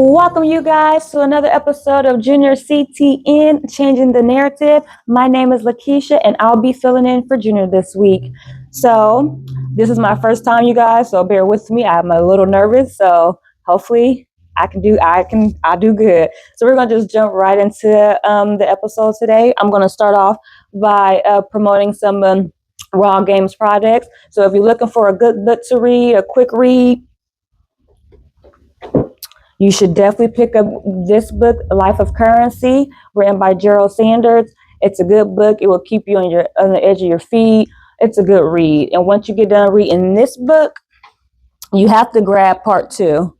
Welcome, you guys, to another episode of Junyer CTN, Changing the Narrative. My name is LaKeisha, and I'll be filling in for Junior this week. So, this is my first time, you guys, so bear with me. I'm a little nervous, so hopefully I do good. So we're gonna just jump right into the episode today. I'm gonna start off by promoting some Raw Games projects. So if you're looking for a good book to read, a quick read, you should definitely pick up this book, Life of Currency, written by Gerald Sanders. It's a good book. It will keep you on the edge of your feet. It's a good read. And once you get done reading this book, you have to grab part 2,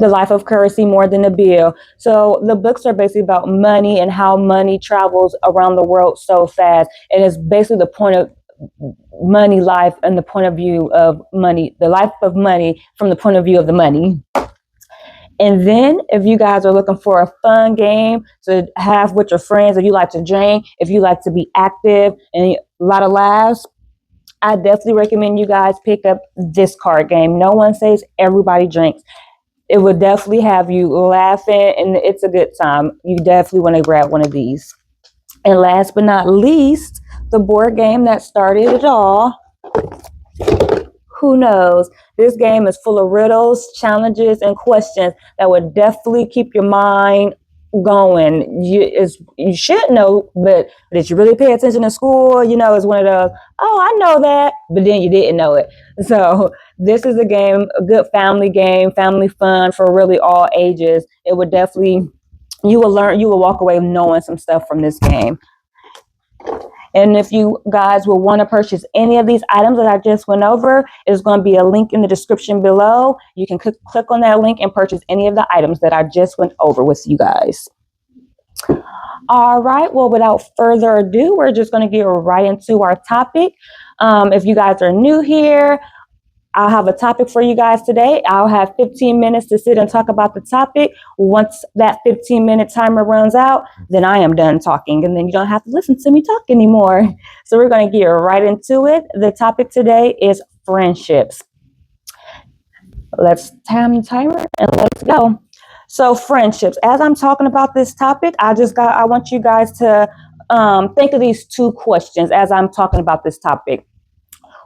The Life of Currency, More Than a Bill. So the books are basically about money and how money travels around the world so fast. And it's basically the point of money life and the point of view of money, the life of money from the point of view of the money. And then if you guys are looking for a fun game to have with your friends, if you like to drink, if you like to be active and a lot of laughs, I definitely recommend you guys pick up this card game. No One Saves, Everybody Drinks. It would definitely have you laughing, and it's a good time. You definitely want to grab one of these. And last but not least, the board game that started it all, Who Knows? This game is full of riddles, challenges, and questions that would definitely keep your mind going. You should know, but did you really pay attention in school? You know, it's one of those, oh, I know that, but then you didn't know it. So this is a game, a good family game, family fun for really all ages. It would definitely, you will walk away knowing some stuff from this game. And if you guys will want to purchase any of these items that I just went over, there's going to be a link in the description below. You can click on that link and purchase any of the items that I just went over with you guys. All right, well, without further ado, we're just going to get right into our topic. If you guys are new here, I'll have a topic for you guys today. I'll have 15 minutes to sit and talk about the topic. Once that 15-minute timer runs out, then I am done talking, and then you don't have to listen to me talk anymore. So we're going to get right into it. The topic today is friendships. Let's time the timer and let's go. So friendships. As I'm talking about this topic, I want you guys to think of these 2 questions as I'm talking about this topic.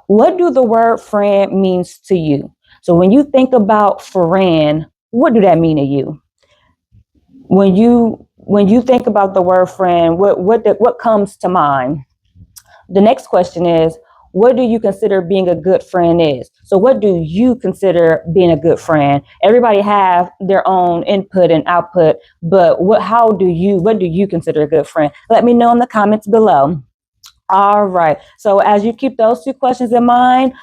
What do the word friend means to you? So when you think about friend, what do that mean to you? When you think about the word friend, what comes to mind? The next question is, what do you consider being a good friend is? So what do you consider being a good friend? Everybody have their own input and output, but what do you consider a good friend? Let me know in the comments below. All right. So as you keep those 2 questions in mind,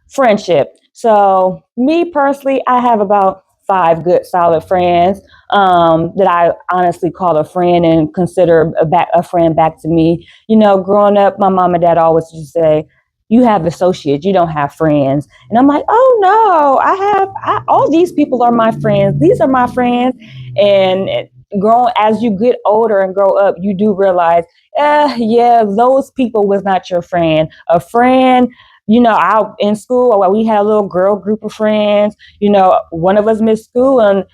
friendship. So me personally, I have about 5 good solid friends that I honestly call a friend and consider a friend back to me. You know, growing up, my mom and dad always used to say, you have associates, you don't have friends. And I'm like, oh no, all these people are my friends. These are my friends. And as you get older and grow up, you do realize, yeah, those people was not your friend. A friend, you know, out in school, we had a little girl group of friends. You know, one of us missed school and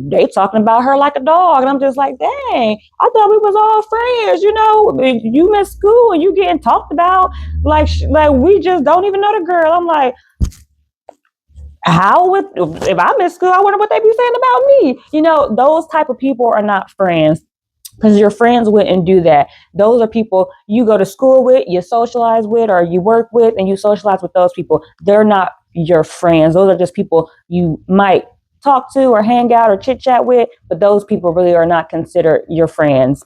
they talking about her like a dog. And I'm just like, dang, I thought we was all friends. You know, you missed school and you getting talked about like we just don't even know the girl. I'm like, if I miss school, I wonder what they be saying about me. You know, those type of people are not friends, because your friends wouldn't do that. Those are people you go to school with, you socialize with, or you work with, and you socialize with those people. They're not your friends. Those are just people you might talk to or hang out or chit chat with, but those people really are not considered your friends.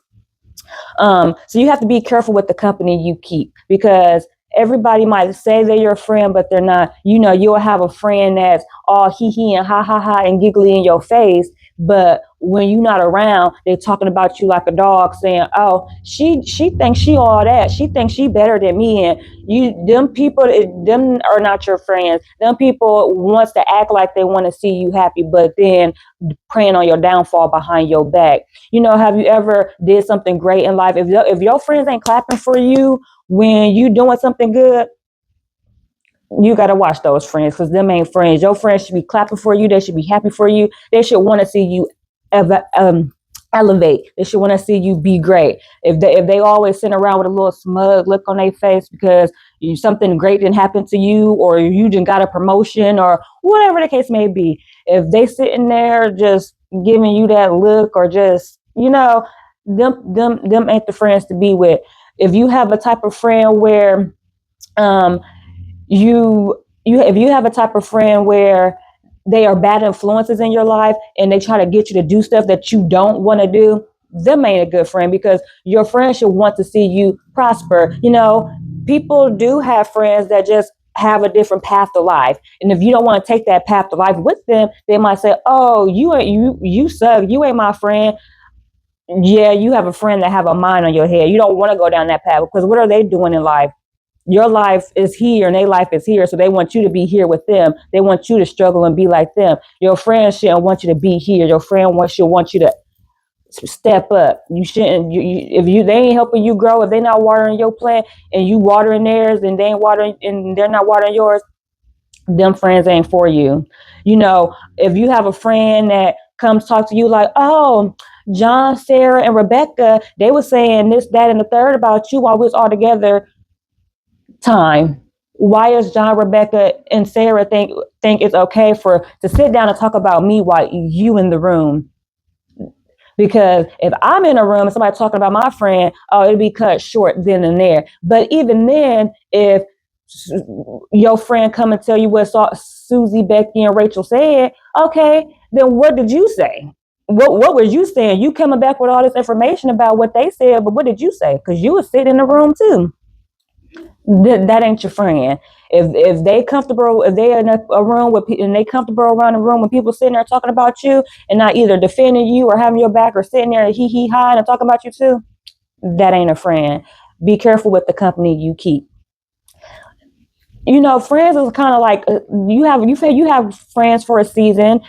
So you have to be careful with the company you keep, because everybody might say they're your friend, but they're not. You know, you'll have a friend that's all hee and ha ha ha and giggly in your face, but when you're not around, they're talking about you like a dog, saying, oh, she thinks she all that. She thinks she better than me. And them are not your friends. Them people wants to act like they want to see you happy, but then preying on your downfall behind your back. You know, have you ever did something great in life? If your friends ain't clapping for you when you doing something good, You got to watch those friends, because them ain't friends. Your friends should be clapping for you. They should be happy for you. They should want to see you elevate. They should want to see you be great. If they always sit around with a little smug look on their face because something great didn't happen to you, or you just got a promotion, or whatever the case may be, if they sitting there just giving you that look, or just them ain't the friends to be with. If you have a type of friend where um you if you have a type of friend where they are bad influences in your life and they try to get you to do stuff that you don't want to do, them ain't a good friend, because your friend should want to see you prosper. People do have friends that just have a different path to life, and if you don't want to take that path to life with them, they might say, oh, you suck, you ain't my friend. Yeah, you have a friend that have a mind on your head. You don't want to go down that path, because what are they doing in life? Your life is here and their life is here. So they want you to be here with them. They want you to struggle and be like them. Your friend shouldn't want you to be here. Your friend should want you to step up. You shouldn't, if they ain't helping you grow, if they're not watering your plant and you watering theirs, and they ain't watering and they're not watering yours, them friends ain't for you. If you have a friend that comes talk to you like, oh, John, Sarah, and Rebecca, they were saying this, that, and the third about you while we was all together. Time. Why does John, Rebecca, and Sarah think it's okay to sit down and talk about me while you in the room? Because if I'm in a room and somebody talking about my friend, oh, it'd be cut short then and there. But even then, if your friend come and tell you what Susie, Becky, and Rachel said, okay, then what did you say? What were you saying? You coming back with all this information about what they said, but what did you say? Because you was sitting in the room too. That ain't your friend. If they comfortable, if they in a room with and they comfortable around the room when people sitting there talking about you and not either defending you or having your back, or sitting there and hee ha and talking about you too, that ain't a friend. Be careful with the company you keep. Friends is kind of like you have friends for a season.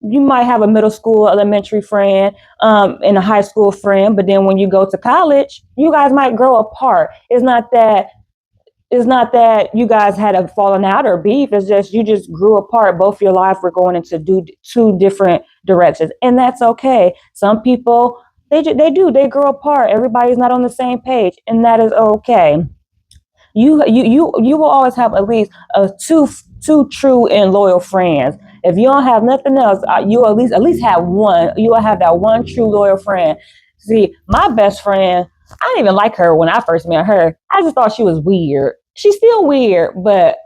You might have a middle school, elementary friend, and a high school friend, but then when you go to college, you guys might grow apart. It's not that you guys had a falling out or beef. It's just you just grew apart. Both your lives were going into two different directions, and that's okay. Some people they grow apart. Everybody's not on the same page, and that is okay. You will always have at least two true and loyal friends. If you don't have nothing else, you at least have one. You will have that one true loyal friend. See, my best friend, I didn't even like her when I first met her. I just thought she was weird. She's still weird, but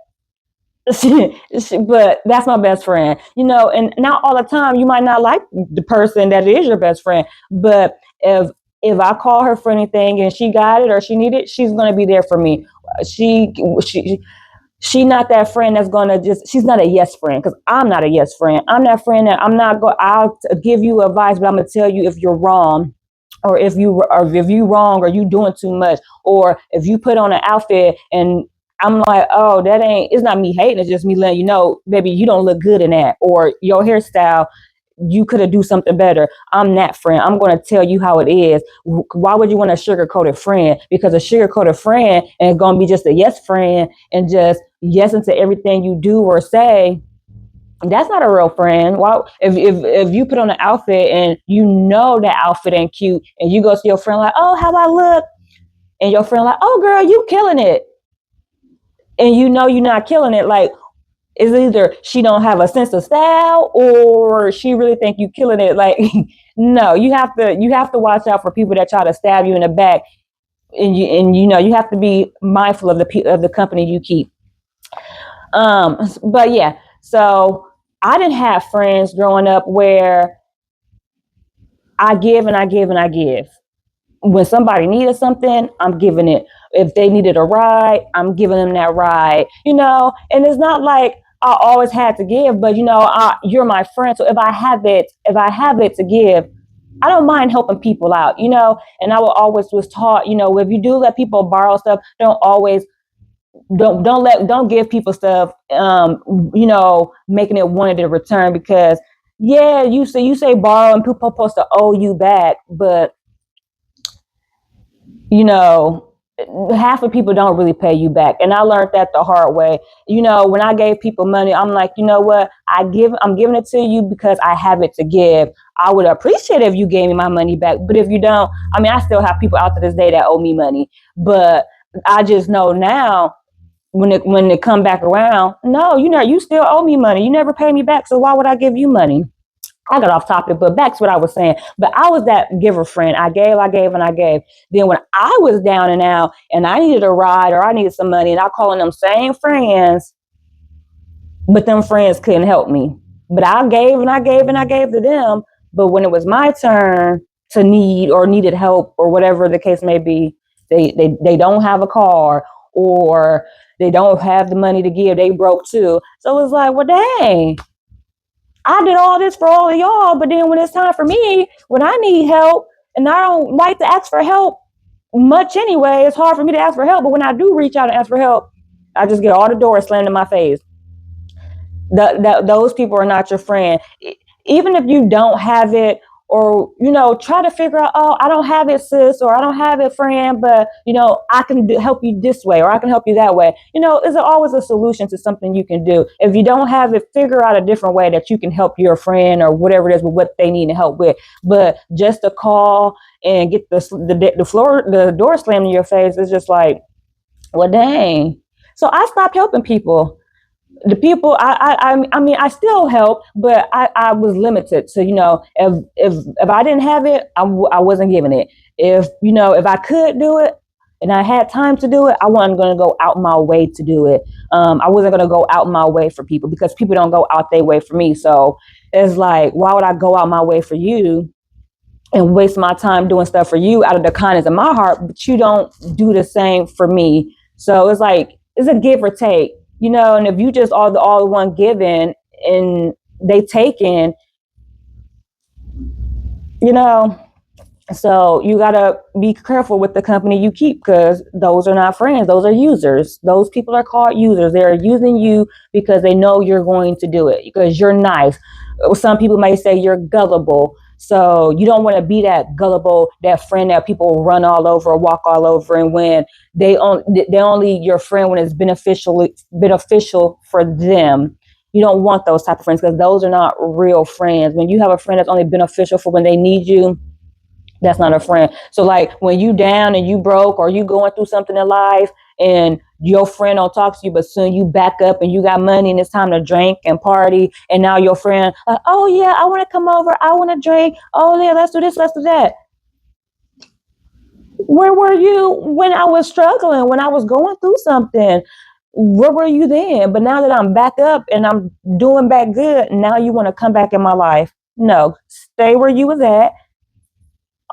but that's my best friend. And not all the time you might not like the person that is your best friend, but if I call her for anything and she got it or she needed it, she's gonna be there for me. She she she not that friend that's gonna she's not a yes friend, because I'm not a yes friend. I'm that friend that I'll give you advice, but I'm gonna tell you if you're wrong, or if you wrong, or you doing too much, or if you put on an outfit and I'm like, oh, that ain't, it's not me hating, it's just me letting you know, baby, you don't look good in that, or your hairstyle, you could have do something better. I'm that friend. I'm going to tell you how it is. Why would you want a sugar-coated friend? Because a sugar-coated friend is going to be just a yes friend and just yes into everything you do or say. That's not a real friend. Why, if you put on an outfit and you know that outfit ain't cute, and you go to your friend like, oh, how I look, and your friend like, oh, girl, you killing it, and you know you're not killing it, like, it's either she don't have a sense of style or she really think you killing it. Like, no, you have to watch out for people that try to stab you in the back, and you have to be mindful of the company you keep. But yeah, so I didn't have friends growing up where I give and I give and I give. When somebody needed something, I'm giving it. If they needed a ride, I'm giving them that ride. And it's not like I always had to give, but you're my friend. So if I have it to give, I don't mind helping people out. And I will always was taught, if you do let people borrow stuff, don't give people stuff, making it wanted to return, because yeah, you say borrow and people are supposed to owe you back, but you know half of people don't really pay you back. And I learned that the hard way. When I gave people money, I'm like, you know what? I'm giving it to you because I have it to give. I would appreciate it if you gave me my money back. But if you don't, I mean, I still have people out to this day that owe me money. But I just know now when it come back around, no, you still owe me money. You never pay me back. So why would I give you money? I got off topic, but back to what I was saying. But I was that giver friend. I gave, and I gave. Then when I was down and out and I needed a ride or I needed some money, and I calling them same friends, but them friends couldn't help me. But I gave and I gave and I gave to them. But when it was my turn to need or needed help or whatever the case may be, they don't have a car or they don't have the money to give. They broke too. So it's like, well, dang. I did all this for all of y'all, but then when it's time for me, when I need help, and I don't like to ask for help much anyway, it's hard for me to ask for help. But when I do reach out and ask for help, I just get all the doors slammed in my face. Those people are not your friend. Even if you don't have it, or try to figure out, oh, I don't have it, sis, or I don't have it, friend, but I can help you this way, or I can help you that way. Is always a solution to something you can do. If you don't have it, figure out a different way that you can help your friend or whatever it is with what they need help with. But just to call and get the door slammed in your face is just like, well, dang. So I stopped helping people. The people I mean, I still help, but I was limited. So if I didn't have it, I wasn't giving it. If I could do it and I had time to do it, I wasn't going to go out my way to do it. I wasn't going to go out my way for people because people don't go out their way for me. So it's like, why would I go out my way for you and waste my time doing stuff for you out of the kindness of my heart, but you don't do the same for me? So it's like, it's a give or take. And if you just all the one giving and they taking, so you gotta be careful with the company you keep, because those are not friends. Those are users. Those people are called users. They're using you because they know you're going to do it because you're nice. Some people may say you're gullible. So you don't want to be that gullible, that friend that people run all over or walk all over. And when they only your friend when it's beneficial for them. You don't want those type of friends because those are not real friends. When you have a friend that's only beneficial for when they need you, that's not a friend. So like when you down and you broke or you going through something in life and your friend don't talk to you, but soon you back up and you got money and it's time to drink and party. And now your friend, like, oh yeah, I want to come over. I want to drink. Oh yeah, let's do this, let's do that. Where were you when I was struggling, when I was going through something? Where were you then? But now that I'm back up and I'm doing back good, now you want to come back in my life. No, stay where you was at.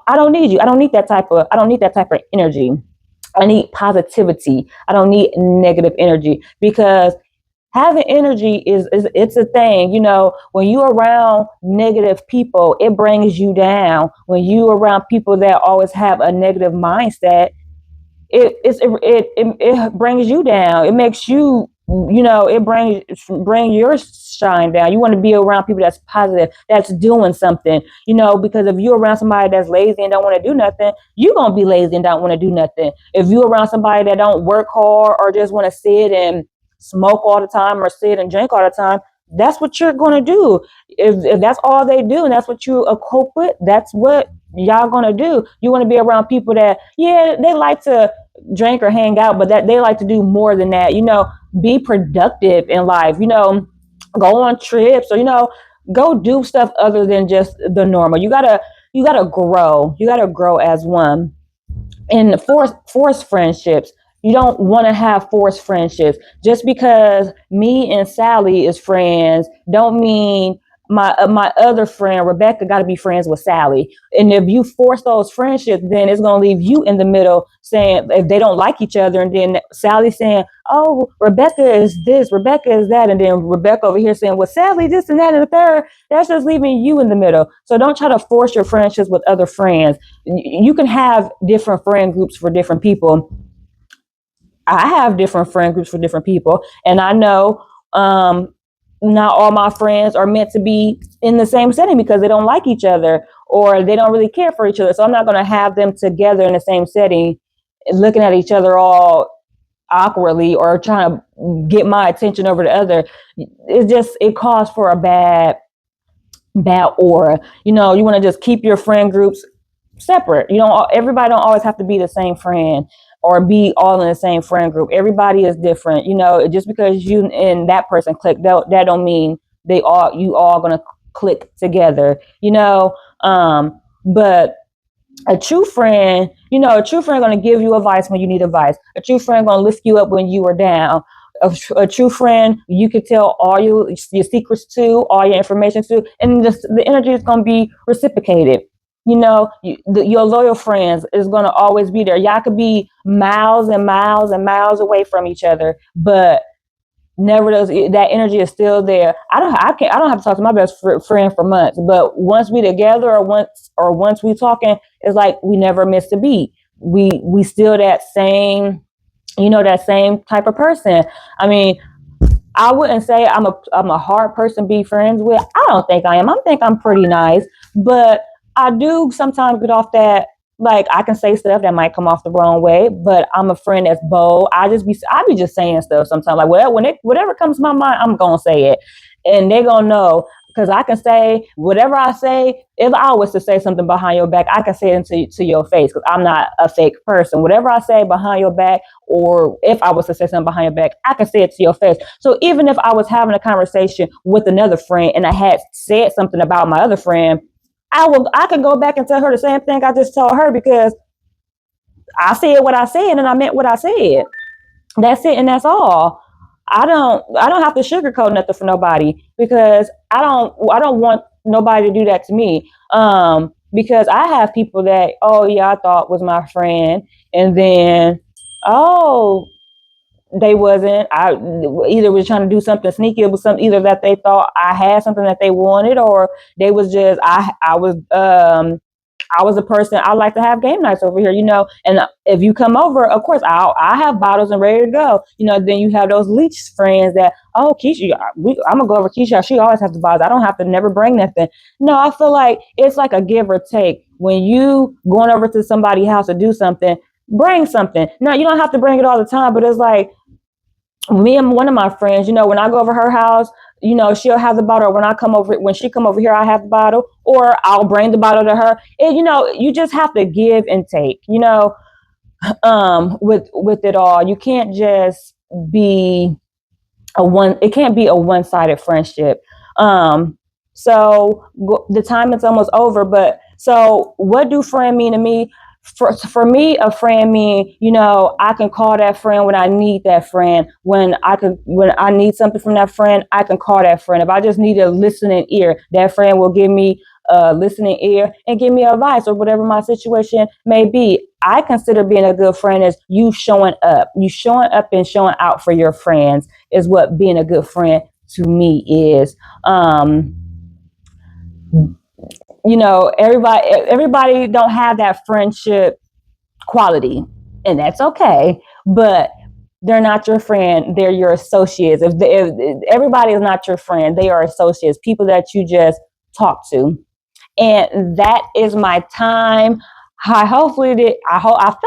I don't need you. I don't need that type of energy. I need positivity. I don't need negative energy because having energy is it's a thing. When you're around negative people, it brings you down. When you around people that always have a negative mindset, it brings you down. It makes you, it bring your shine down. You want to be around people that's positive, that's doing something, because if you're around somebody that's lazy and don't want to do nothing, you're going to be lazy and don't want to do nothing. If you're around somebody that don't work hard or just want to sit and smoke all the time or sit and drink all the time, that's what you're going to do. If that's all they do and that's what you cope with, that's what y'all going to do. You want to be around people that, yeah, they like to drink or hang out, but that they like to do more than that. Be productive in life. Go on trips or go do stuff other than just the normal. You gotta grow. You gotta grow as one. And forced friendships. You don't want to have forced friendships. Just because me and Sally is friends, don't mean my other friend Rebecca got to be friends with Sally. And if you force those friendships, then it's going to leave you in the middle, saying if they don't like each other, and then Sally saying, "Oh, Rebecca is this, Rebecca is that," and then Rebecca over here saying, "Well, Sally this and that and the third." That's just leaving you in the middle. So don't try to force your friendships with other friends. You can have different friend groups for different people. I have different friend groups for different people, and I know not all my friends are meant to be in the same setting because they don't like each other or they don't really care for each other. So I'm not going to have them together in the same setting looking at each other all awkwardly or trying to get my attention over the other, it calls for a bad aura. You know, you want to just keep your friend groups separate. You know, everybody don't always have to be the same friend or be all in the same friend group. Everybody is different. You know, just because you and that person click, that don't mean you all gonna click together. You know, but a true friend, you know, a true friend gonna give you advice when you need advice. A true friend gonna lift you up when you are down. A true friend you can tell all your secrets to, all your information to, and the energy is gonna be reciprocated. You know, your loyal friends is gonna always be there. Y'all could be miles and miles and miles away from each other, but nevertheless, that energy is still there. I don't have to talk to my best friend for months, but once we together or once we talking, it's like we never missed a beat. We still that same, you know, that same type of person. I mean, I wouldn't say I'm a hard person to be friends with. I don't think I am. I think I'm pretty nice, but I do sometimes get off that. Like, I can say stuff that might come off the wrong way, but I'm a friend that's bold. I be just saying stuff sometimes. Like, whatever comes to my mind, I'm gonna say it, and they gonna know, because I can say whatever I say. If I was to say something behind your back, I can say it to your face, because I'm not a fake person. Whatever I say behind your back, or if I was to say something behind your back, I can say it to your face. So even if I was having a conversation with another friend and I had said something about my other friend, I could go back and tell her the same thing I just told her, because I said what I said and I meant what I said. That's it, and that's all. I don't have to sugarcoat nothing for nobody, because I don't want nobody to do that to me. Because I have people that, oh yeah, I thought was my friend, and then, oh, they wasn't. I either was trying to do something sneaky. It was something either that they thought I had something that they wanted, or they was just I was a person. I like to have game nights over here, you know. And if you come over, of course, I have bottles and ready to go. You know, then you have those leech friends that, oh, Keisha, I'm gonna go over Keisha. She always has the bottles. I don't have to never bring nothing. No, I feel like it's like a give or take. When you going over to somebody's house to do something, bring something. Now, you don't have to bring it all the time, but it's like, me and one of my friends, you know, when I go over her house, you know, she'll have the bottle. When she come over here, I have the bottle, or I'll bring the bottle to her. And, you know, you just have to give and take, you know, with it all. You can't just be it can't be a one-sided friendship. So the time is almost over, but so what do friend mean to me? For me, a friend mean, you know, I can call that friend when I need that friend. When I need something from that friend, I can call that friend. If I just need a listening ear, that friend will give me a listening ear and give me advice or whatever my situation may be. I consider being a good friend is you showing up. You showing up and showing out for your friends is what being a good friend to me is. You know, everybody don't have that friendship quality, and that's okay, but they're not your friend, they're your associates. If everybody is not your friend, they are associates, people that you just talk to. And that is my time. I feel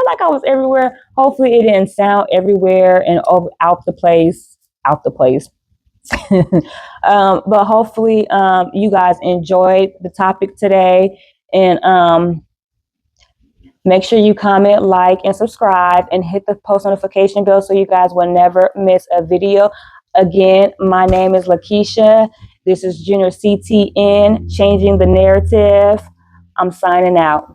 like I was everywhere. Hopefully it didn't sound everywhere and out the place. But hopefully you guys enjoyed the topic today, and make sure you comment, like, and subscribe, and hit the post notification bell so you guys will never miss a video. Again, my name is LaKeisha. This is Junyer CTN, changing the narrative. I'm signing out.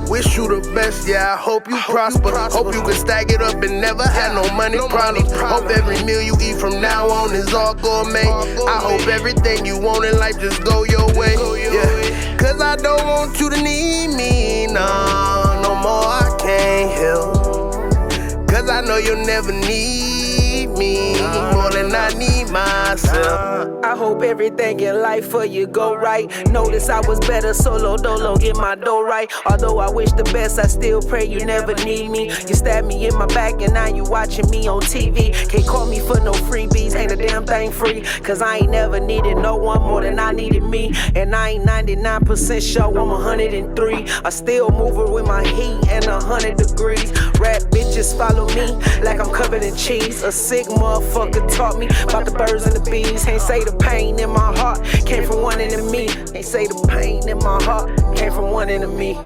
Wish you the best, yeah, I hope you prosper. Hope you can stack it up and never have no money problems. Hope every meal you eat from now on is all gourmet. I hope everything you want in life just go your way, yeah. Cause I don't want you to need me, no more, I can't help. Cause I know you'll never need me more than I need myself. I hope everything in life for you go right. Notice I was better solo dolo, get my dough right. Although I wish the best, I still pray you never need me. You stabbed me in my back and now you watching me on TV. Can't call me for no freebies, ain't a damn thing free. Cause I ain't never needed no one more than I needed me. And I ain't 99% sure I'm 103. I still moving with my heat and 100 degrees. Rap bitches follow me like I'm covered in cheese. A sick motherfucker taught me about the birds and the bees. Can't say the pain in my heart came from one enemy. Can't say the pain in my heart came from one enemy.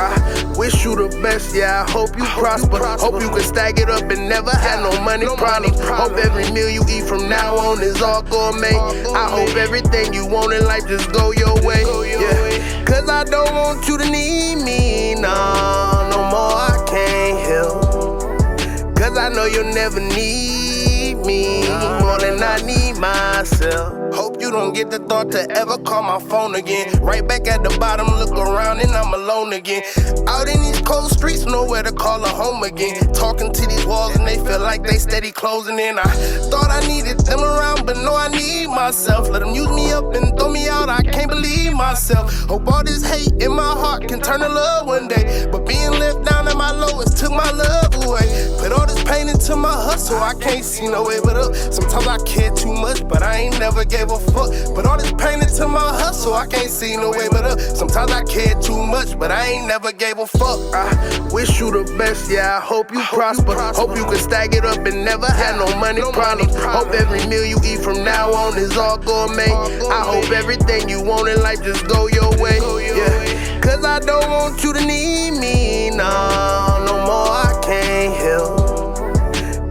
I wish you the best, yeah, I hope you prosper. Hope you can stack it up and never have no money problems. Hope every meal you eat from now on is all gourmet. I hope everything you want in life just go your way, yeah. Cause I don't want you to need me, no, no more I can't help. Cause I know you'll never need me more than I need myself. Hope you don't get the thought to ever call my phone again. Right back at the bottom, look around and I'm alone again. Out in these cold streets, nowhere to call a home again. Talking to these walls and they feel like they steady closing in. I thought I needed them around, but no, I need myself. Let them use me up and throw me out, I can't believe myself. Hope all this hate in my heart can turn to love one day. But being left down at my lowest took my love away. Put all this pain into my hustle, I can't see no way but up. Sometimes I care too much, but I ain't never gave a fuck. Put all this pain into my hustle, I can't see no way but up. Sometimes I care too much, but I ain't never gave a fuck. I wish you the best, yeah, I hope you prosper. Hope you can stack it up and never have no money problems. Hope every meal you eat from now on is all gourmet. I hope everything you want in life just go your way, yeah. Cause I don't want you to need me, no, no more I can't help.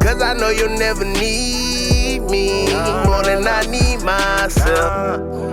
Cause I know you'll never need me more than I need myself.